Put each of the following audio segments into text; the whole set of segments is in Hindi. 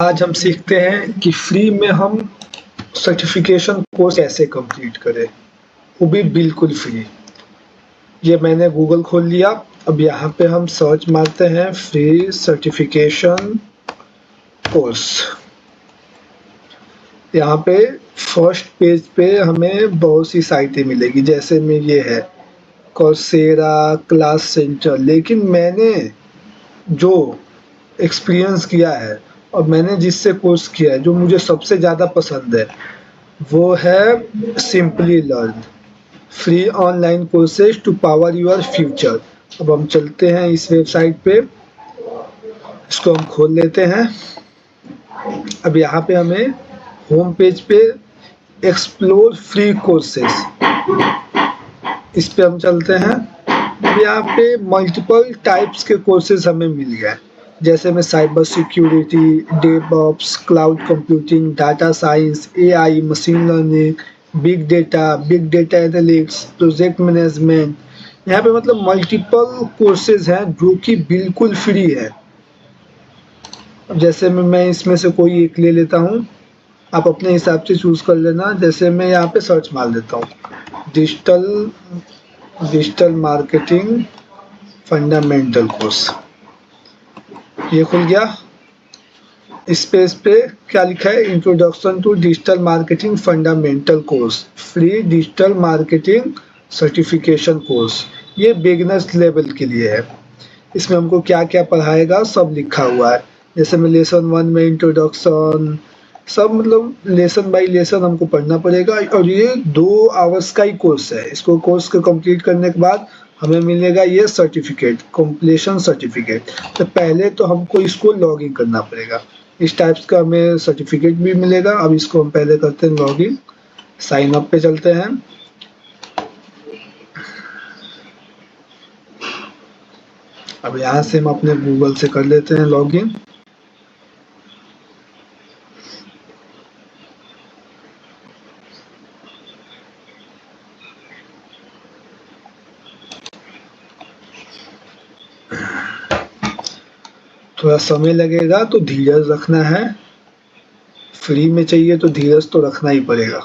आज हम सीखते हैं कि फ्री में हम सर्टिफिकेशन कोर्स कैसे कंप्लीट करें, वो भी बिल्कुल फ्री। ये मैंने गूगल खोल लिया। अब यहाँ पे हम सर्च मारते हैं फ्री सर्टिफिकेशन कोर्स। यहाँ पे फर्स्ट पेज पे हमें बहुत सी साइटें मिलेगी, जैसे में ये है कोर्सेरा, क्लास सेंटर। लेकिन मैंने जो एक्सपीरियंस किया है और मैंने जिससे कोर्स किया है, जो मुझे सबसे ज़्यादा पसंद है, वो है simply learn, free online courses to power your future. अब हम चलते हैं इस वेबसाइट पे, इसको हम खोल लेते हैं। अब यहाँ पे हमें होम पेज पे एक्सप्लोर फ्री कोर्सेज, इस पे हम चलते हैं। अब यहाँ पे मल्टीपल टाइप्स के कोर्सेज हमें मिल गए, जैसे में cyber security, DevOps, cloud computing, data science, AI, machine learning, big data analytics, project management. यहाँ पे मतलब मल्टीपल कोर्सेज हैं जो कि बिल्कुल फ्री है। अब जैसे मैं इसमें से कोई एक ले लेता हूँ, आप अपने हिसाब से चूज कर लेना। जैसे मैं यहाँ पे सर्च मार देता हूँ डिजिटल मार्केटिंग फंडामेंटल कोर्स, ये खुल गया। इस पेज पे क्या लिखा है, introduction to digital marketing fundamental course, free digital marketing certification course. ये बिगिनर्स लेवल के लिए है। इसमें हमको क्या क्या पढ़ाएगा सब लिखा हुआ है। जैसे में लेसन 1 में इंट्रोडक्शन, सब मतलब लेसन बाय लेसन हमको पढ़ना पड़ेगा। और ये 2 आवर्स का ही कोर्स है। इसको कोर्स को कंप्लीट करने के बाद हमें मिलेगा ये सर्टिफिकेट, कंप्लीशन सर्टिफिकेट। तो पहले तो हमको इसको लॉग इन करना पड़ेगा। इस टाइप्स का हमें सर्टिफिकेट भी मिलेगा। अब इसको हम पहले करते हैं लॉग इन, साइन अप पे चलते हैं। अब यहाँ से हम अपने गूगल से कर लेते हैं लॉग इन। थोड़ा समय लगेगा तो धीरज रखना है। फ्री में चाहिए तो धीरज तो रखना ही पड़ेगा।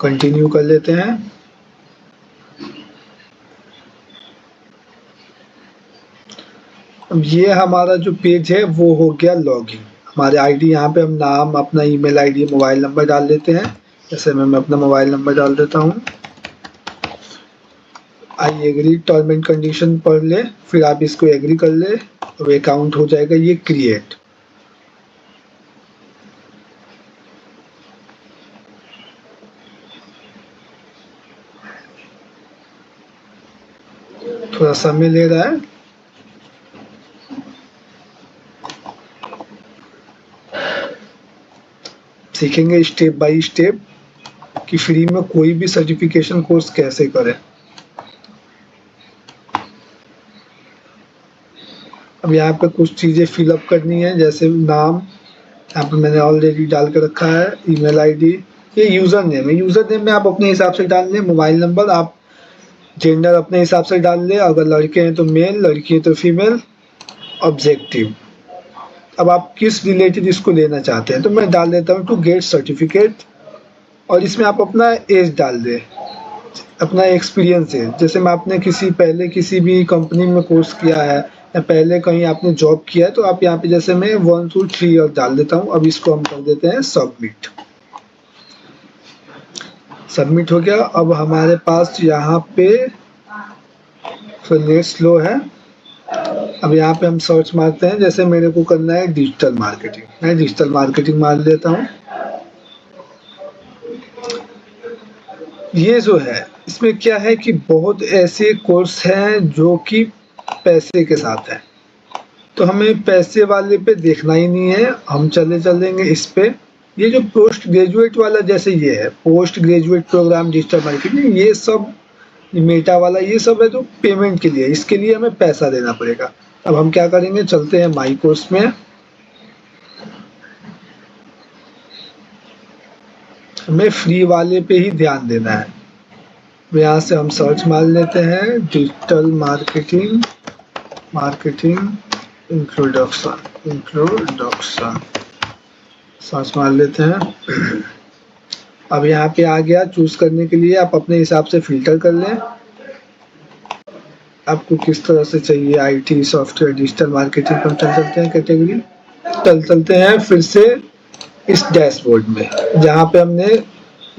कंटिन्यू कर लेते हैं। अब ये हमारा जो पेज है वो हो गया लॉगिन। हमारे आईडी यहाँ पे हम नाम, अपना ईमेल आईडी, मोबाइल नंबर डाल देते हैं। जैसे मैं अपना मोबाइल नंबर डाल देता हूँ। I agree, term and condition पढ़ ले, फिर आप इसको एग्री कर ले, तो अकाउंट हो जाएगा ये क्रिएट। थोड़ा समय ले रहा है। सीखेंगे स्टेप बाय स्टेप कि फ्री में कोई भी सर्टिफिकेशन कोर्स कैसे करें। अब यहाँ पे कुछ चीज़ें फिलअप करनी है, जैसे नाम यहाँ पे मैंने ऑलरेडी डाल के रखा है, ईमेल आईडी, ये यूज़र नेम है। यूज़र नेम में आप अपने हिसाब से डाल लें। मोबाइल नंबर आप जेंडर अपने हिसाब से डाल लें, अगर लड़के हैं तो मेल, लड़की है तो फीमेल। ऑब्जेक्टिव, अब आप किस रिलेटेड इसको लेना चाहते हैं, तो मैं डाल देता हूँ टू गेट सर्टिफिकेट। और इसमें आप अपना एज डाल दें, अपना एक्सपीरियंस है। जैसे मैं आपने पहले किसी भी कंपनी में कोर्स किया है या पहले कहीं आपने जॉब किया है, तो आप यहाँ पे जैसे मैं 1 to 3 ईयर डाल देता हूँ। अब इसको हम कर देते हैं सबमिट। सबमिट हो गया। अब हमारे पास यहाँ पे नेट स्लो है। अब यहाँ पे हम सर्च मारते हैं, जैसे मेरे को करना है डिजिटल मार्केटिंग, मैं डिजिटल मार्केटिंग मार लेता हूँ। ये जो है इसमें क्या है कि बहुत ऐसे कोर्स हैं जो कि पैसे के साथ है, तो हमें पैसे वाले पे देखना ही नहीं है। हम चलेंगे इस पे। ये जो पोस्ट ग्रेजुएट वाला, जैसे ये है post graduate program digital marketing, ये सब मेटा वाला, ये सब है जो पेमेंट के लिए, इसके लिए हमें पैसा देना पड़ेगा। अब हम क्या करेंगे, चलते हैं माई कोर्स में। हमें फ्री वाले पे ही ध्यान देना है। यहाँ से हम सर्च मार लेते हैं डिजिटल मार्केटिंग इंट्रोडक्शन सर्च मार लेते हैं। अब यहाँ पे आ गया, चूज करने के लिए आप अपने हिसाब से फिल्टर कर लें, आपको किस तरह से चाहिए, आईटी, सॉफ्टवेयर, डिजिटल मार्केटिंग पर चलते हैं कैटेगरी। चलते हैं फिर से इस डैशबोर्ड में जहाँ पे हमने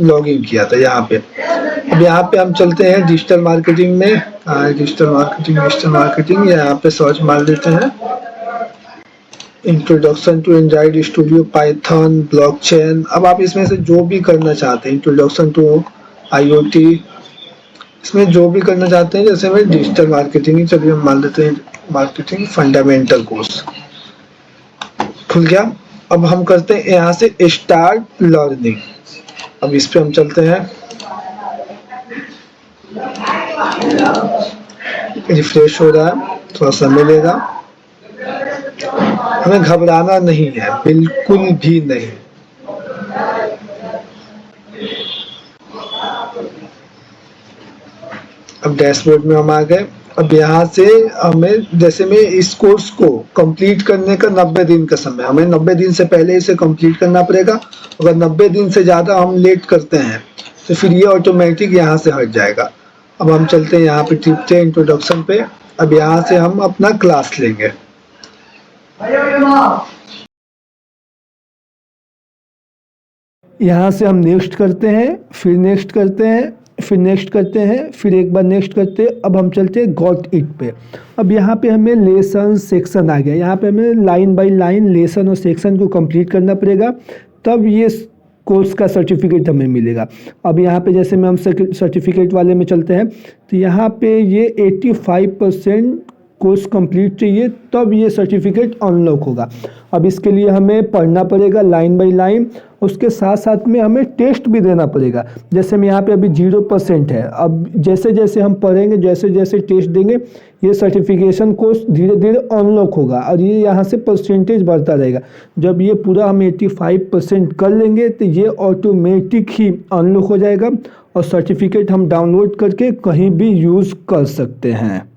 लॉगिन किया था, यहाँ पे। अब यहाँ पे हम चलते हैं डिजिटल मार्केटिंग में, डिजिटल मार्केटिंग यहाँ पे सर्च मार देते हैं। Introduction to android studio, python, blockchain. अब आप इसमें से जो भी करना चाहते हैं, इंट्रोडक्शन टू आईओटी, इसमें जो भी करना चाहते हैं, जैसे मैं डिजिटल मार्केटिंग ही, चलिए हम मान लेते हैं मार्केटिंग फंडामेंटल कोर्स, खुल गया। अब हम करते हैं यहाँ से स्टार्ट लर्निंग। अब इस पे हम चलते हैं, रिफ्रेश हो रहा है, थोड़ा समय लेगा। हमें घबराना नहीं है, बिल्कुल भी नहीं। अब डैशबोर्ड में हम आ गए। अब यहाँ से हमें, जैसे में इस कोर्स को कंप्लीट करने का 90 दिन का समय, हमें 90 दिन से पहले इसे कंप्लीट करना पड़ेगा। अगर 90 दिन से ज़्यादा हम लेट करते हैं तो फिर ये ऑटोमेटिक यहाँ से हट जाएगा। अब हम चलते हैं यहाँ पे, टिपते हैं इंट्रोडक्शन पे। अब यहाँ से हम अपना क्लास लेंगे। यहाँ से हम नेक्स्ट करते हैं, फिर नेक्स्ट करते हैं, फिर नेक्स्ट करते हैं, फिर एक बार नेक्स्ट करते हैं। अब हम चलते हैं गॉट इट पे। अब यहाँ पे हमें लेसन सेक्शन आ गया। यहाँ पे हमें लाइन बाय लाइन लेसन और सेक्शन को कंप्लीट करना पड़ेगा, तब ये कोर्स का सर्टिफिकेट हमें मिलेगा। अब यहाँ पे जैसे में हम सर्टिफिकेट वाले में चलते हैं, तो यहाँ पे ये 85% कोर्स कंप्लीट चाहिए, तब ये सर्टिफिकेट अनलॉक होगा। अब इसके लिए हमें पढ़ना पड़ेगा लाइन बाय लाइन, उसके साथ साथ में हमें टेस्ट भी देना पड़ेगा। जैसे में यहाँ पे अभी 0% है, अब जैसे जैसे हम पढ़ेंगे, जैसे जैसे टेस्ट देंगे, ये सर्टिफिकेशन कोर्स धीरे धीरे अनलॉक होगा और ये यहाँ से परसेंटेज बढ़ता रहेगा। जब ये पूरा हम 85% कर लेंगे तो ये ऑटोमेटिक ही अनलॉक हो जाएगा और सर्टिफिकेट हम डाउनलोड करके कहीं भी यूज़ कर सकते हैं।